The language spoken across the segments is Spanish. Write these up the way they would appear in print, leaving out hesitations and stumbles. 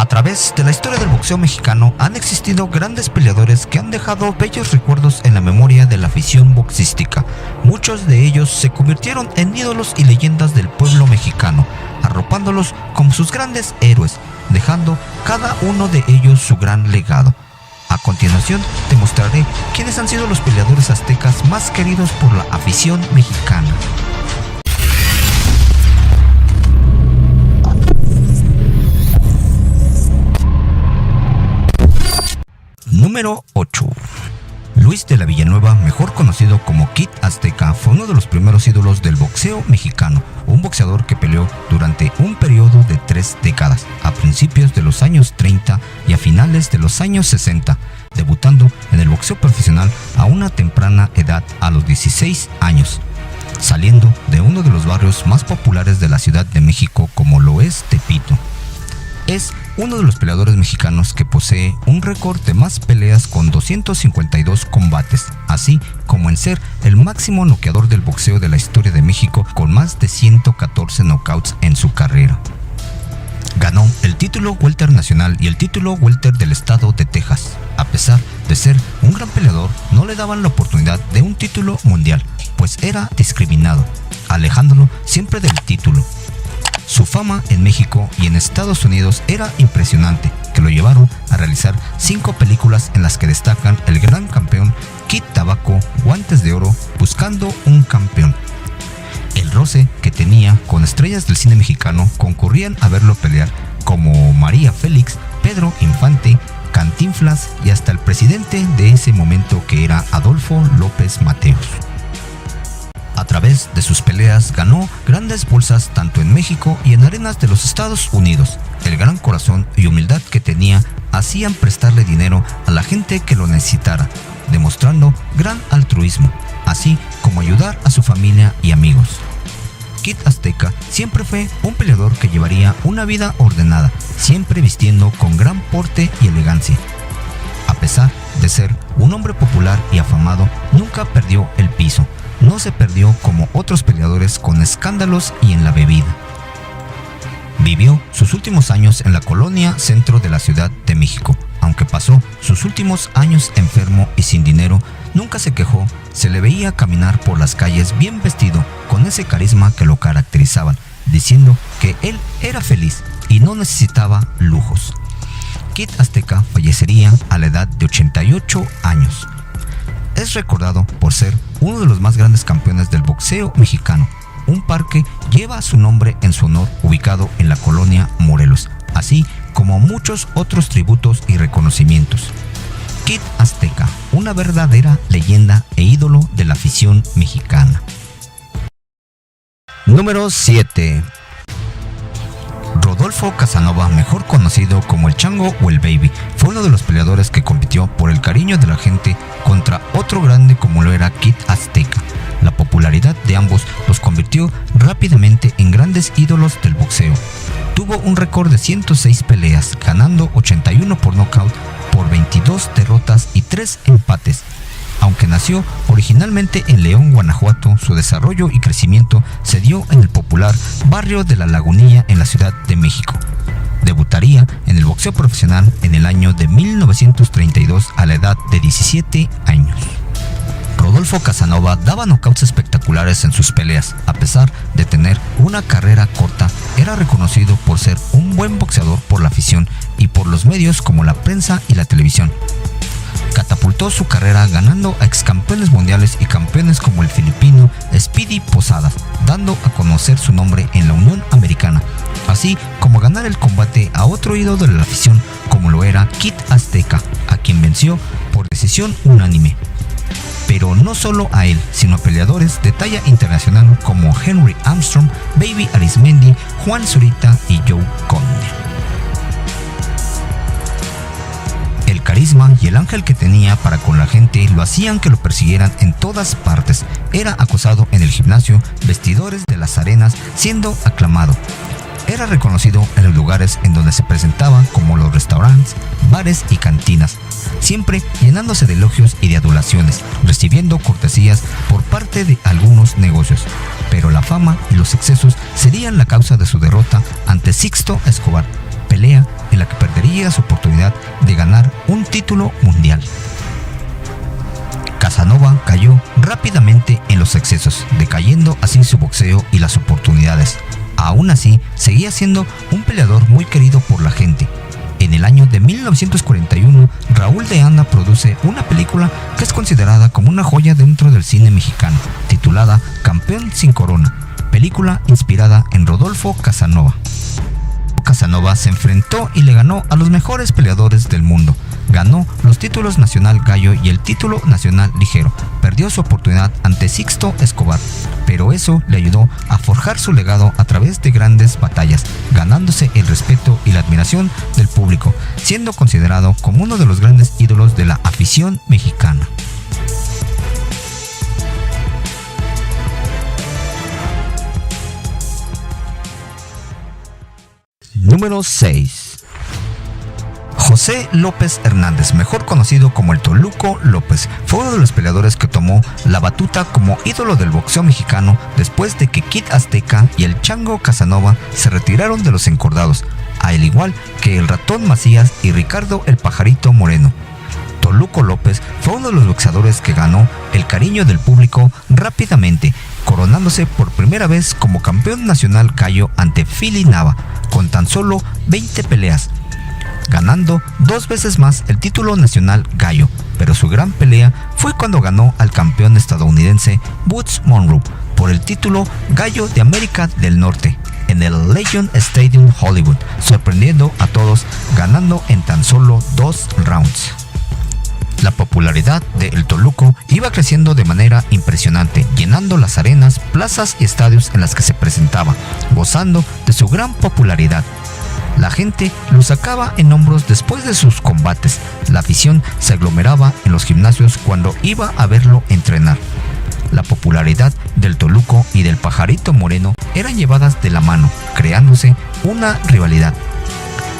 A través de la historia del boxeo mexicano han existido grandes peleadores que han dejado bellos recuerdos en la memoria de la afición boxística. Muchos de ellos se convirtieron en ídolos y leyendas del pueblo mexicano, arropándolos como sus grandes héroes, dejando cada uno de ellos su gran legado. A continuación te mostraré quiénes han sido los peleadores aztecas más queridos por la afición mexicana. Número 8. Luis de la Villanueva, mejor conocido como Kid Azteca, fue uno de los primeros ídolos del boxeo mexicano, un boxeador que peleó durante un periodo de 3 décadas, a principios de los años 30 y a finales de los años 60, debutando en el boxeo profesional a una temprana edad, a los 16 años, saliendo de uno de los barrios más populares de la Ciudad de México, como lo es Tepito. Es uno de los peleadores mexicanos que posee un récord de más peleas con 252 combates, así como en ser el máximo noqueador del boxeo de la historia de México con más de 114 knockouts en su carrera. Ganó el título welter nacional y el título welter del estado de Texas. A pesar de ser un gran peleador, no le daban la oportunidad de un título mundial, pues era discriminado, alejándolo siempre del título. Su fama en México y en Estados Unidos era impresionante, que lo llevaron a realizar 5 películas en las que destacan El Gran Campeón, Kid Tabaco, Guantes de Oro, Buscando un Campeón. El roce que tenía con estrellas del cine mexicano concurrían a verlo pelear, como María Félix, Pedro Infante, Cantinflas y hasta el presidente de ese momento, que era Adolfo López Mateos. A través de sus peleas ganó grandes bolsas tanto en México y en arenas de los Estados Unidos. El gran corazón y humildad que tenía hacían prestarle dinero a la gente que lo necesitara, demostrando gran altruismo, así como ayudar a su familia y amigos. Kid Azteca siempre fue un peleador que llevaría una vida ordenada, siempre vistiendo con gran porte y elegancia. A pesar de ser un hombre popular y afamado, nunca perdió el piso. No se perdió como otros peleadores con escándalos y en la bebida. Vivió sus últimos años en la colonia centro de la Ciudad de México. Aunque pasó sus últimos años enfermo y sin dinero, nunca se quejó. Se le veía caminar por las calles bien vestido, con ese carisma que lo caracterizaban, diciendo que él era feliz y no necesitaba lujos. Kid Azteca fallecería a la edad de 88 años. Es recordado por ser uno de los más grandes campeones del boxeo mexicano. Un parque lleva su nombre en su honor, ubicado en la colonia Morelos, así como muchos otros tributos y reconocimientos. Kid Azteca, una verdadera leyenda e ídolo de la afición mexicana. Número 7. Rodolfo Casanova, mejor conocido como el Chango o el Baby, fue uno de los peleadores que compitió por el cariño de la gente contra otro grande como lo era Kid Azteca. La popularidad de ambos los convirtió rápidamente en grandes ídolos del boxeo. Tuvo un récord de 106 peleas, ganando 81 por nocaut, por 22 derrotas y 3 empates. Aunque nació originalmente en León, Guanajuato, su desarrollo y crecimiento se dio en el popular barrio de La Lagunilla en la Ciudad de México. Debutaría en el boxeo profesional en el año de 1932 a la edad de 17 años. Rodolfo Casanova daba knockouts espectaculares en sus peleas. A pesar de tener una carrera corta, era reconocido por ser un buen boxeador por la afición y por los medios como la prensa y la televisión. Catapultó su carrera ganando a excampeones mundiales y campeones como el filipino Speedy Posadas, dando a conocer su nombre en la Unión Americana, así como ganar el combate a otro ídolo de la afición como lo era Kid Azteca, a quien venció por decisión unánime. Pero no solo a él, sino a peleadores de talla internacional como Henry Armstrong, Baby Arismendi, Juan Zurita y Joe Conde. El carisma y el ángel que tenía para con la gente lo hacían que lo persiguieran en todas partes. Era acosado en el gimnasio, vestidores de las arenas, siendo aclamado. Era reconocido en los lugares en donde se presentaba, como los restaurantes, bares y cantinas, siempre llenándose de elogios y de adulaciones, recibiendo cortesías por parte de algunos negocios. Pero la fama y los excesos serían la causa de su derrota ante Sixto Escobar, pelea en la que perdería llega su oportunidad de ganar un título mundial. Casanova cayó rápidamente en los excesos, decayendo así su boxeo y las oportunidades. Aún así, seguía siendo un peleador muy querido por la gente. En el año de 1941, Raúl de Anda produce una película que es considerada como una joya dentro del cine mexicano, titulada Campeón sin Corona, película inspirada en Rodolfo Casanova. Casanova se enfrentó y le ganó a los mejores peleadores del mundo. Ganó los títulos Nacional Gallo y el título Nacional Ligero. Perdió su oportunidad ante Sixto Escobar, pero eso le ayudó a forjar su legado a través de grandes batallas, ganándose el respeto y la admiración del público, siendo considerado como uno de los grandes ídolos de la afición mexicana. Número 6. José López Hernández, mejor conocido como el Toluco López, fue uno de los peleadores que tomó la batuta como ídolo del boxeo mexicano después de que Kid Azteca y el Chango Casanova se retiraron de los encordados, al igual que el Ratón Macías y Ricardo el Pajarito Moreno. Toluco López fue uno de los boxeadores que ganó el cariño del público rápidamente, coronándose por primera vez como campeón nacional gallo ante Philly Nava, con tan solo 20 peleas, ganando 2 veces más el título nacional gallo, pero su gran pelea fue cuando ganó al campeón estadounidense Butch Monroe por el título Gallo de América del Norte en el Legion Stadium Hollywood, sorprendiendo a todos, ganando en tan solo 2 rounds. La popularidad de El Toluco iba creciendo de manera impresionante, llenando las arenas, plazas y estadios en las que se presentaba, gozando de su gran popularidad. La gente lo sacaba en hombros después de sus combates. La afición se aglomeraba en los gimnasios cuando iba a verlo entrenar. La popularidad del Toluco y del Pajarito Moreno eran llevadas de la mano, creándose una rivalidad.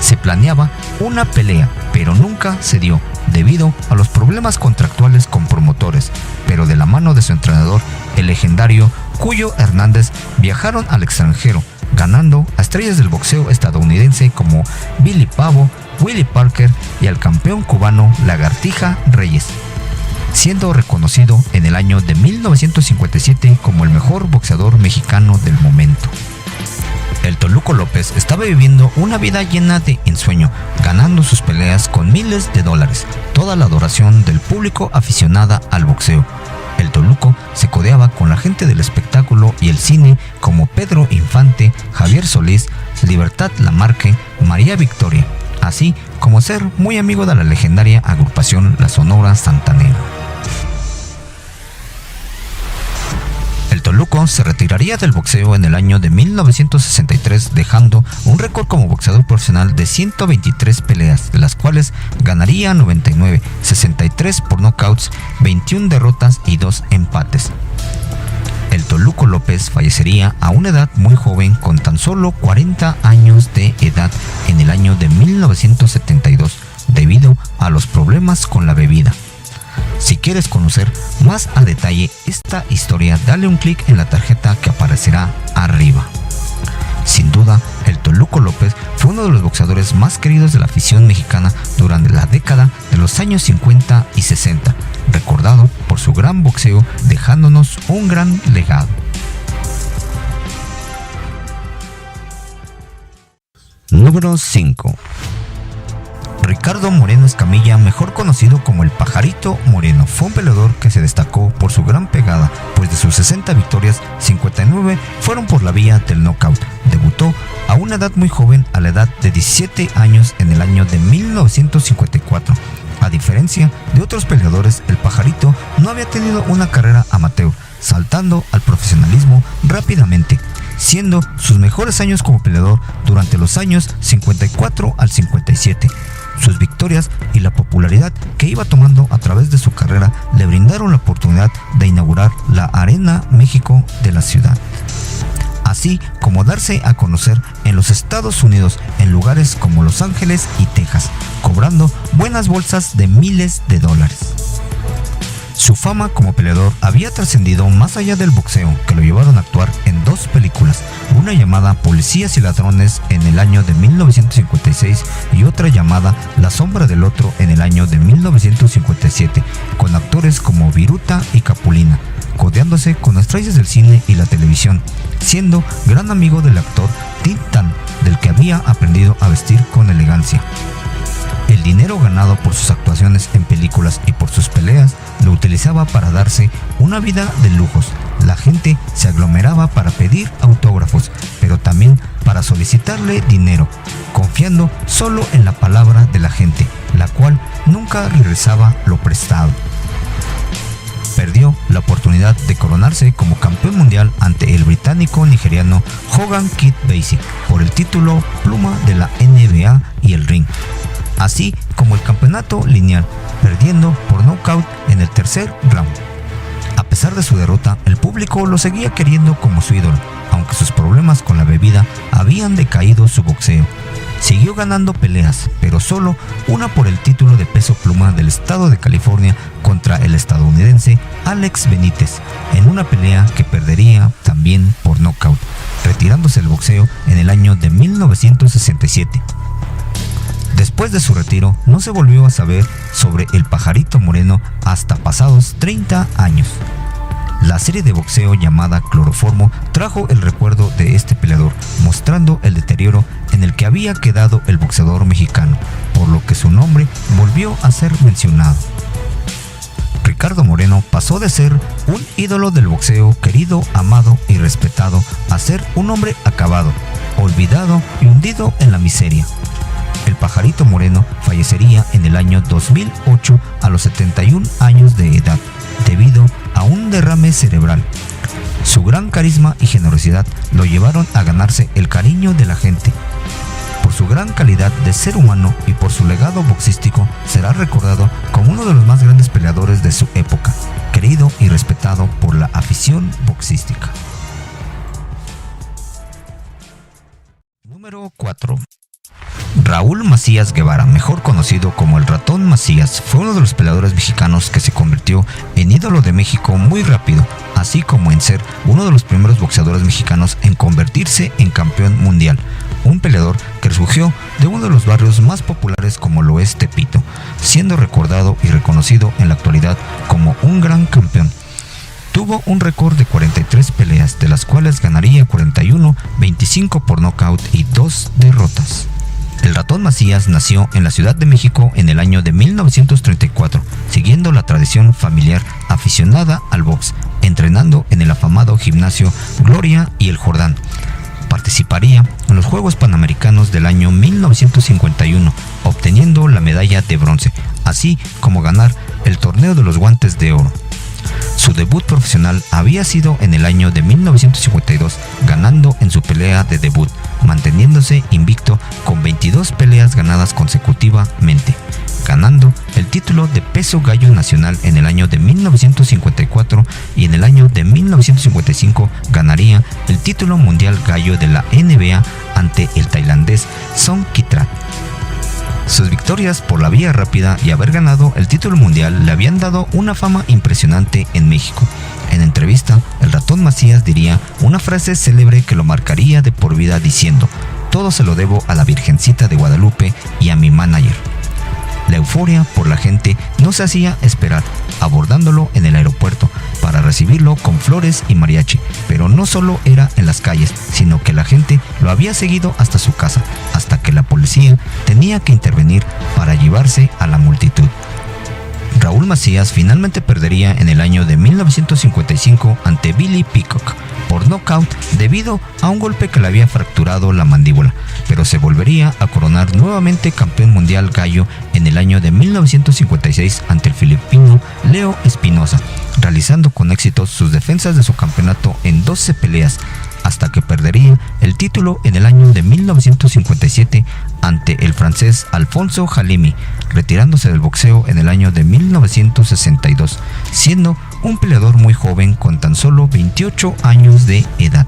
Se planeaba una pelea, pero nunca se dio, debido a los problemas contractuales con promotores, pero de la mano de su entrenador, el legendario Cuyo Hernández, viajaron al extranjero, ganando a estrellas del boxeo estadounidense como Billy Pavo, Willie Parker y al campeón cubano Lagartija Reyes, siendo reconocido en el año de 1957 como el mejor boxeador mexicano del momento. El Toluco López estaba viviendo una vida llena de ensueño, ganando sus peleas con miles de dólares, toda la adoración del público aficionada al boxeo. El Toluco se codeaba con la gente del espectáculo y el cine como Pedro Infante, Javier Solís, Libertad Lamarque, María Victoria, así como ser muy amigo de la legendaria agrupación La Sonora Santanera. El Toluco se retiraría del boxeo en el año de 1963, dejando un récord como boxeador profesional de 123 peleas, de las cuales ganaría 99, 63 por knockouts, 21 derrotas y 2 empates. El Toluco López fallecería a una edad muy joven, con tan solo 40 años de edad en el año de 1972, debido a los problemas con la bebida. Si quieres conocer más a detalle esta historia, dale un clic en la tarjeta que aparecerá arriba. Sin duda, el Toluco López fue uno de los boxeadores más queridos de la afición mexicana durante la década de los años 50 y 60, recordado por su gran boxeo, dejándonos un gran legado. Número 5. Ricardo Moreno Escamilla, mejor conocido como el Pajarito Moreno, fue un peleador que se destacó por su gran pegada, pues de sus 60 victorias, 59 fueron por la vía del knockout. Debutó a una edad muy joven, a la edad de 17 años en el año de 1954. A diferencia de otros peleadores, el Pajarito no había tenido una carrera amateur, saltando al profesionalismo rápidamente, siendo sus mejores años como peleador durante los años 54 al 57. Sus victorias y la popularidad que iba tomando a través de su carrera le brindaron la oportunidad de inaugurar la Arena México de la ciudad, así como darse a conocer en los Estados Unidos en lugares como Los Ángeles y Texas, cobrando buenas bolsas de miles de dólares. Su fama como peleador había trascendido más allá del boxeo, que lo llevaron a actuar en 2 películas, una llamada Policías y Ladrones en el año de 1956 y otra llamada La Sombra del Otro en el año de 1957, con actores como Viruta y Capulina, codeándose con estrellas del cine y la televisión, siendo gran amigo del actor Tin-Tan, del que había aprendido a vestir con elegancia. El dinero ganado por sus actuaciones en películas y por sus peleas lo utilizaba para darse una vida de lujos. La gente se aglomeraba para pedir autógrafos, pero también para solicitarle dinero, confiando solo en la palabra de la gente, la cual nunca regresaba lo prestado. Perdió la oportunidad de coronarse como campeón mundial ante el británico-nigeriano Hogan Kid Basie por el título pluma de la NBA y el ring, así como el campeonato lineal, perdiendo por nocaut en el tercer round. A pesar de su derrota, el público lo seguía queriendo como su ídolo, aunque sus problemas con la bebida habían decaído su boxeo. Siguió ganando peleas, pero solo una por el título de peso pluma del estado de California contra el estadounidense Alex Benítez, en una pelea que perdería también por nocaut, retirándose del boxeo en el año de 1967. Después de su retiro, no se volvió a saber sobre el Pajarito Moreno hasta pasados 30 años. La serie de boxeo llamada Cloroformo trajo el recuerdo de este peleador, mostrando el deterioro en el que había quedado el boxeador mexicano, por lo que su nombre volvió a ser mencionado. Ricardo Moreno pasó de ser un ídolo del boxeo querido, amado y respetado a ser un hombre acabado, olvidado y hundido en la miseria. El Pajarito Moreno fallecería en el año 2008 a los 71 años de edad, debido a un derrame cerebral. Su gran carisma y generosidad lo llevaron a ganarse el cariño de la gente. Por su gran calidad de ser humano y por su legado boxístico, será recordado como uno de los más grandes peleadores de su época, querido y respetado por la afición boxística. Número 4. Raúl Macías Guevara, mejor conocido como el Ratón Macías, fue uno de los peleadores mexicanos que se convirtió en ídolo de México muy rápido, así como en ser uno de los primeros boxeadores mexicanos en convertirse en campeón mundial. Un peleador que resurgió de uno de los barrios más populares como lo es Tepito, siendo recordado y reconocido en la actualidad como un gran campeón. Tuvo un récord de 43 peleas, de las cuales ganaría 41, 25 por nocaut y 2 derrotas. El Ratón Macías nació en la Ciudad de México en el año de 1934, siguiendo la tradición familiar aficionada al box, entrenando en el afamado gimnasio Gloria y el Jordán. Participaría en los Juegos Panamericanos del año 1951, obteniendo la medalla de bronce, así como ganar el torneo de los guantes de oro. Su debut profesional había sido en el año de 1952, ganando en su pelea de debut, manteniéndose invicto con 22 peleas ganadas consecutivamente, ganando el título de peso gallo nacional en el año de 1954 y en el año de 1955 ganaría el título mundial gallo de la NBA ante el tailandés Song Kitrat. Sus victorias por la vía rápida y haber ganado el título mundial le habían dado una fama impresionante en México. En entrevista, el Ratón Macías diría una frase célebre que lo marcaría de por vida diciendo: "Todo se lo debo a la Virgencita de Guadalupe y a mi manager". La euforia por la gente no se hacía esperar, abordándolo en el aeropuerto para recibirlo con flores y mariachi, pero no solo era en las calles, sino que la gente lo había seguido hasta su casa, hasta que la policía tenía que intervenir para llevarse a la multitud. Raúl Macías finalmente perdería en el año de 1955 ante Billy Peacock por nocaut debido a un golpe que le había fracturado la mandíbula, pero se volvería a coronar nuevamente campeón mundial gallo en el año de 1956 ante el filipino Leo Espinosa, realizando con éxito sus defensas de su campeonato en 12 peleas, hasta que perdería el título en el año de 1957 ante el francés Alfonso Halimi, retirándose del boxeo en el año de 1962, siendo un peleador muy joven con tan solo 28 años de edad.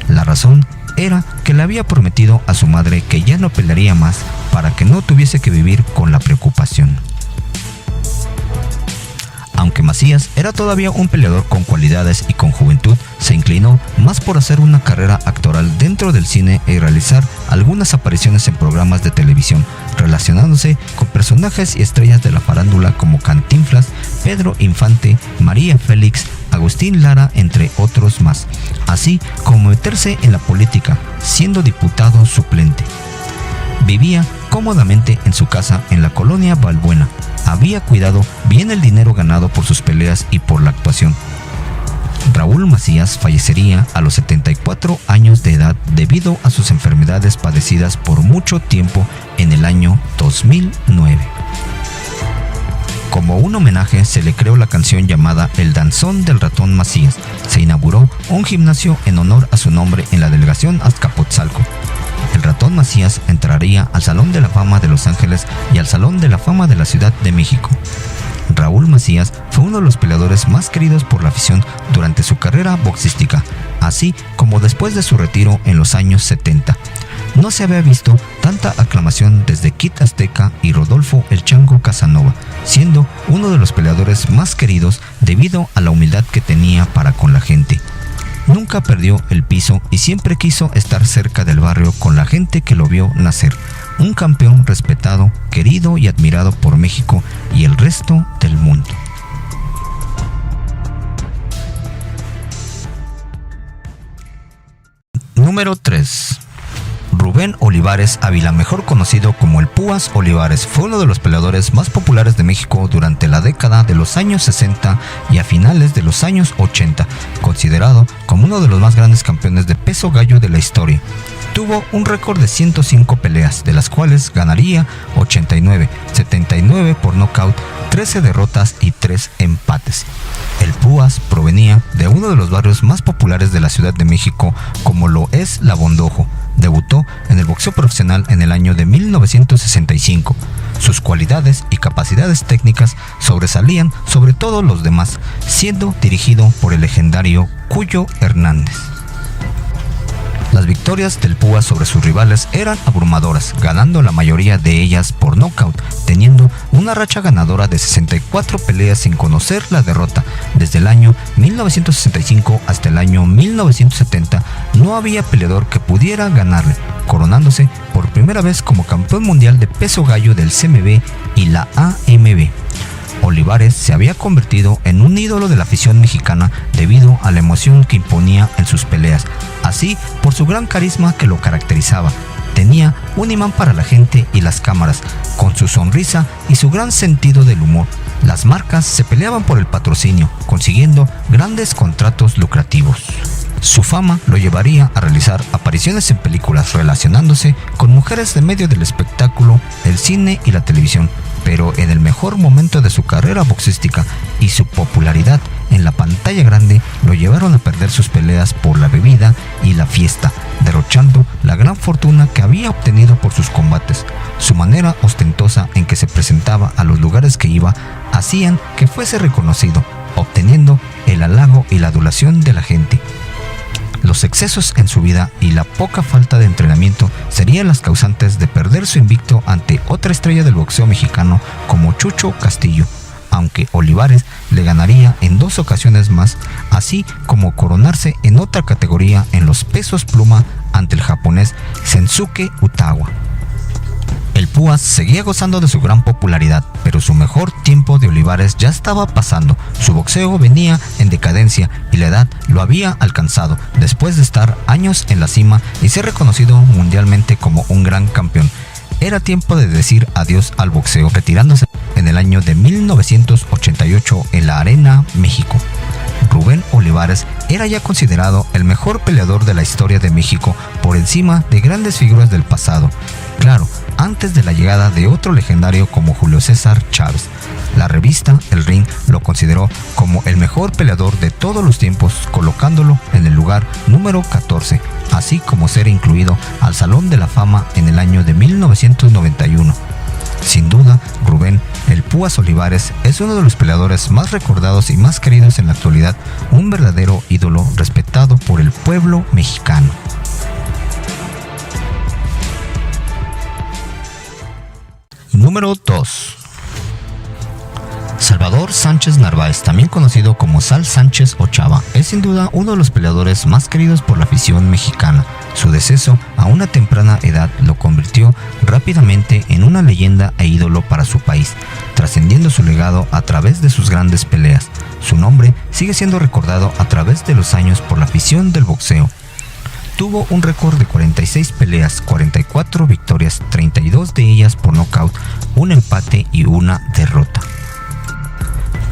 La razón era que le había prometido a su madre que ya no pelearía más para que no tuviese que vivir con la preocupación. Aunque Macías era todavía un peleador con cualidades y con juventud, se inclinó más por hacer una carrera actoral dentro del cine y realizar algunas apariciones en programas de televisión, relacionándose con personajes y estrellas de la farándula como Cantinflas, Pedro Infante, María Félix, Agustín Lara, entre otros más, así como meterse en la política, siendo diputado suplente. Vivía cómodamente en su casa en la colonia Balbuena. Había cuidado bien el dinero ganado por sus peleas y por la actuación. Raúl Macías fallecería a los 74 años de edad debido a sus enfermedades padecidas por mucho tiempo en el año 2009. Como un homenaje se le creó la canción llamada El Danzón del Ratón Macías. Se inauguró un gimnasio en honor a su nombre en la delegación Azcapotzalco. El Ratón Macías entraría al Salón de la Fama de Los Ángeles y al Salón de la Fama de la Ciudad de México. Raúl Macías fue uno de los peleadores más queridos por la afición durante su carrera boxística, así como después de su retiro en los años 70. No se había visto tanta aclamación desde Kid Azteca y Rodolfo El Chango Casanova, siendo uno de los peleadores más queridos debido a la humildad que tenía para con la gente. Nunca perdió el piso y siempre quiso estar cerca del barrio con la gente que lo vio nacer. Un campeón respetado, querido y admirado por México y el resto del mundo. Número 3. Rubén Olivares Ávila, mejor conocido como el Púas Olivares, fue uno de los peleadores más populares de México durante la década de los años 60 y a finales de los años 80, considerado como uno de los más grandes campeones de peso gallo de la historia. Tuvo un récord de 105 peleas, de las cuales ganaría 89, 79 por nocaut, 13 derrotas y 3 empates. El Púas provenía de uno de los barrios más populares de la Ciudad de México, como lo es La Bondojo. Debutó en el boxeo profesional en el año de 1965. Sus cualidades y capacidades técnicas sobresalían sobre todos los demás, siendo dirigido por el legendario Cuyo Hernández. Las victorias del Púas sobre sus rivales eran abrumadoras, ganando la mayoría de ellas por nocaut, teniendo una racha ganadora de 64 peleas sin conocer la derrota. Desde el año 1965 hasta el año 1970 no había peleador que pudiera ganarle, coronándose por primera vez como campeón mundial de peso gallo del CMB y la AMB. Olivares se había convertido en un ídolo de la afición mexicana debido a la emoción que imponía en sus peleas, así por su gran carisma que lo caracterizaba. Tenía un imán para la gente y las cámaras, con su sonrisa y su gran sentido del humor. Las marcas se peleaban por el patrocinio, consiguiendo grandes contratos lucrativos. Su fama lo llevaría a realizar apariciones en películas relacionándose con mujeres de medio del espectáculo, el cine y la televisión, pero en el mejor momento de su carrera boxística y su popularidad en la pantalla grande lo llevaron a perder sus peleas por la bebida y la fiesta, derrochando la gran fortuna que había obtenido por sus combates. Su manera ostentosa en que se presentaba a los lugares que iba hacían que fuese reconocido, obteniendo el halago y la adulación de la gente. Los excesos en su vida y la poca falta de entrenamiento serían las causantes de perder su invicto ante otra estrella del boxeo mexicano como Chucho Castillo, aunque Olivares le ganaría en 2 ocasiones más, así como coronarse en otra categoría en los pesos pluma ante el japonés Sensuke Utawa. El Púas seguía gozando de su gran popularidad, pero su mejor tiempo de Olivares ya estaba pasando. Su boxeo venía en decadencia y la edad lo había alcanzado después de estar años en la cima y ser reconocido mundialmente como un gran campeón. Era tiempo de decir adiós al boxeo, retirándose en el año de 1988 en la Arena México. Rubén Olivares era ya considerado el mejor peleador de la historia de México por encima de grandes figuras del pasado. Claro, antes de la llegada de otro legendario como Julio César Chávez. La revista El Ring lo consideró como el mejor peleador de todos los tiempos, colocándolo en el lugar número 14, así como ser incluido al Salón de la Fama en el año de 1991. Sin duda, Rubén El Púas Olivares es uno de los peleadores más recordados y más queridos en la actualidad, un verdadero ídolo respetado por el pueblo mexicano. Número 2. Salvador Sánchez Narváez, también conocido como Sal Sánchez o Chava, es sin duda uno de los peleadores más queridos por la afición mexicana. Su deceso a una temprana edad lo convirtió rápidamente en una leyenda e ídolo para su país, trascendiendo su legado a través de sus grandes peleas. Su nombre sigue siendo recordado a través de los años por la afición del boxeo. Tuvo un récord de 46 peleas, 44 victorias, 32 de ellas por nocaut, un empate y una derrota.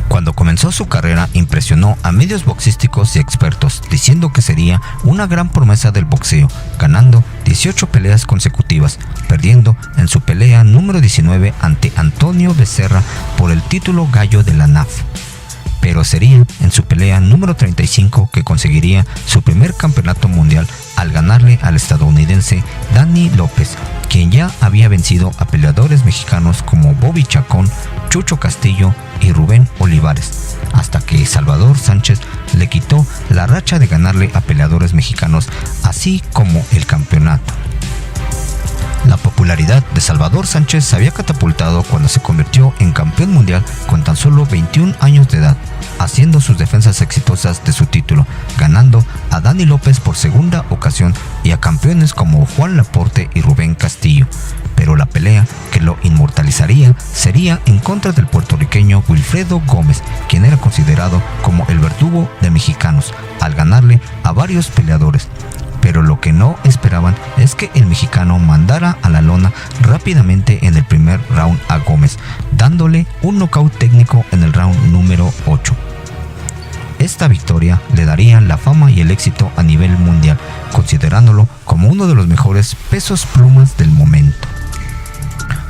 Cuando comenzó su carrera impresionó a medios boxísticos y expertos, diciendo que sería una gran promesa del boxeo, ganando 18 peleas consecutivas, perdiendo en su pelea número 19 ante Antonio Becerra por el título gallo de la NAF. Pero sería en su pelea número 35 que conseguiría su primer campeonato mundial al ganarle al estadounidense Danny López, quien ya había vencido a peleadores mexicanos como Bobby Chacón, Chucho Castillo y Rubén Olivares, hasta que Salvador Sánchez le quitó la racha de ganarle a peleadores mexicanos, así como el campeonato. La popularidad de Salvador Sánchez se había catapultado cuando se convirtió en campeón mundial con tan solo 21 años de edad, haciendo sus defensas exitosas de su título, ganando a Danny López por segunda ocasión y a campeones como Juan Laporte y Rubén Castillo. Pero la pelea que lo inmortalizaría sería en contra del puertorriqueño Wilfredo Gómez, quien era considerado como el verdugo de mexicanos, al ganarle a varios peleadores. Pero lo que no esperaban es que el mexicano mandara a la lona rápidamente en el primer round a Gómez, dándole un nocaut técnico en el round número 8. Esta victoria le daría la fama y el éxito a nivel mundial, considerándolo como uno de los mejores pesos plumas del momento.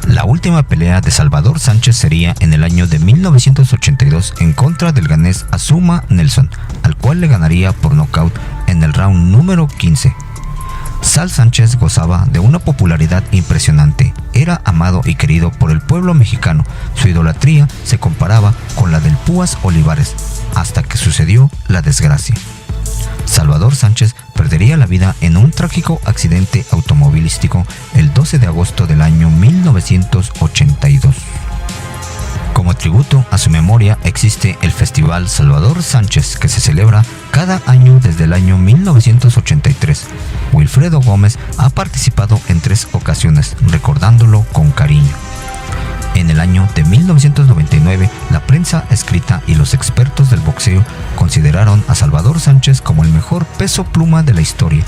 La última pelea de Salvador Sánchez sería en el año de 1982 en contra del ganés Azuma Nelson, al cual le ganaría por nocaut en el round número 15. Sal Sánchez gozaba de una popularidad impresionante, era amado y querido por el pueblo mexicano, su idolatría se comparaba con la del Púas Olivares, hasta que sucedió la desgracia. Salvador Sánchez perdería la vida en un trágico accidente automovilístico el 12 de agosto del año 1982. Como tributo a su memoria existe el Festival Salvador Sánchez, que se celebra cada año desde el año 1983. Wilfredo Gómez ha participado en 3 ocasiones, recordándolo con cariño. En el año de 1999, la prensa escrita y los expertos del boxeo consideraron a Salvador Sánchez como el mejor peso pluma de la historia.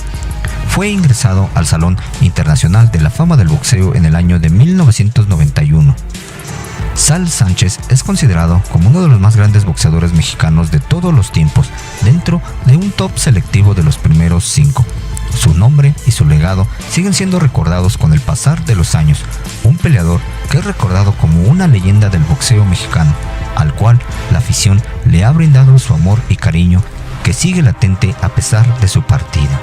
Fue ingresado al Salón Internacional de la Fama del Boxeo en el año de 1991. Sal Sánchez es considerado como uno de los más grandes boxeadores mexicanos de todos los tiempos, dentro de un top selectivo de los primeros 5. Su nombre y su legado siguen siendo recordados con el pasar de los años, un peleador que es recordado como una leyenda del boxeo mexicano, al cual la afición le ha brindado su amor y cariño, que sigue latente a pesar de su partida.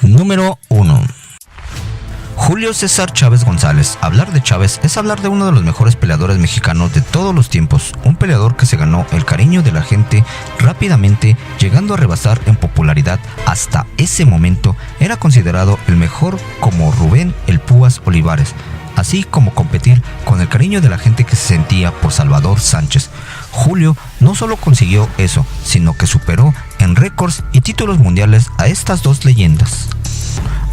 Número 1. Julio César Chávez González. Hablar de Chávez es hablar de uno de los mejores peleadores mexicanos de todos los tiempos, un peleador que se ganó el cariño de la gente rápidamente, llegando a rebasar en popularidad. Hasta ese momento era considerado el mejor, como Rubén el Púas Olivares, así como competir con el cariño de la gente que se sentía por Salvador Sánchez. Julio no solo consiguió eso, sino que superó en récords y títulos mundiales a estas dos leyendas.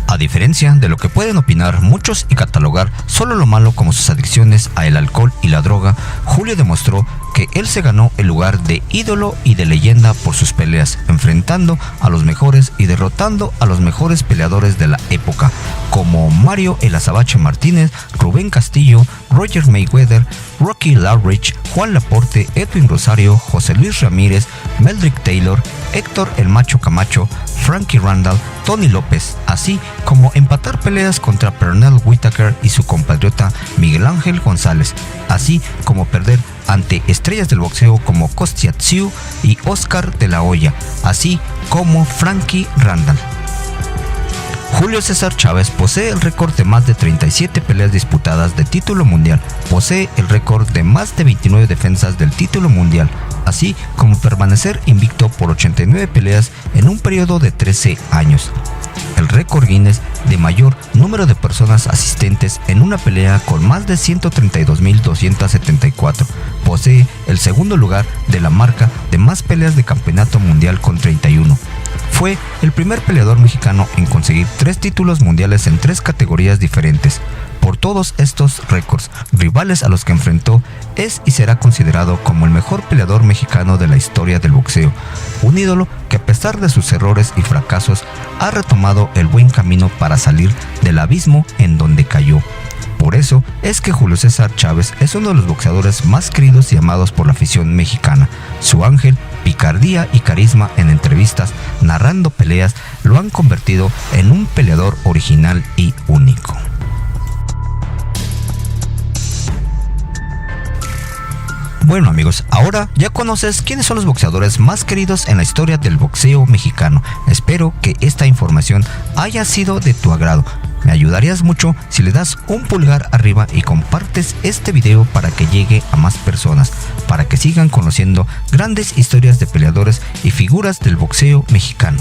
A diferencia de lo que pueden opinar muchos y catalogar solo lo malo como sus adicciones a el alcohol y la droga, Julio demostró que él se ganó el lugar de ídolo y de leyenda por sus peleas, enfrentando a los mejores y derrotando a los mejores peleadores de la época, como Mario El Azabache Martínez, Rubén Castillo, Roger Mayweather, Rocky Laurich, Juan Laporte, Edwin Rosario, José Luis Ramírez, Meldrick Taylor, Héctor El Macho Camacho, Frankie Randall, Tony López, así como empatar peleas contra Pernell Whitaker y su compatriota Miguel Ángel González, así como perder ante estrellas del boxeo como Kostya Tszyu y Oscar de la Hoya, así como Frankie Randall. Julio César Chávez posee el récord de más de 37 peleas disputadas de título mundial, posee el récord de más de 29 defensas del título mundial, así como permanecer invicto por 89 peleas en un periodo de 13 años. El récord Guinness de mayor número de personas asistentes en una pelea con más de 132.274. Posee el segundo lugar de la marca de más peleas de campeonato mundial con 31. Fue el primer peleador mexicano en conseguir 3 títulos mundiales en 3 categorías diferentes. Por todos estos récords, rivales a los que enfrentó, es y será considerado como el mejor peleador mexicano de la historia del boxeo. Un ídolo que, a pesar de sus errores y fracasos, ha retomado el buen camino para salir del abismo en donde cayó. Por eso es que Julio César Chávez es uno de los boxeadores más queridos y amados por la afición mexicana. Su ángel, picardía y carisma en entrevistas, narrando peleas, lo han convertido en un peleador original y único. Bueno amigos, ahora ya conoces quiénes son los boxeadores más queridos en la historia del boxeo mexicano. Espero que esta información haya sido de tu agrado. Me ayudarías mucho si le das un pulgar arriba y compartes este video para que llegue a más personas, para que sigan conociendo grandes historias de peleadores y figuras del boxeo mexicano.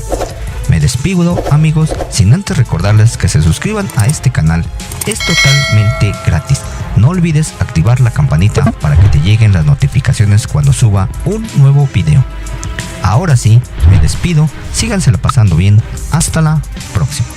Me despido amigos, sin antes recordarles que se suscriban a este canal. Es totalmente gratis. No olvides activar la campanita para que te lleguen las notificaciones cuando suba un nuevo video. Ahora sí, me despido, sígansela pasando bien, hasta la próxima.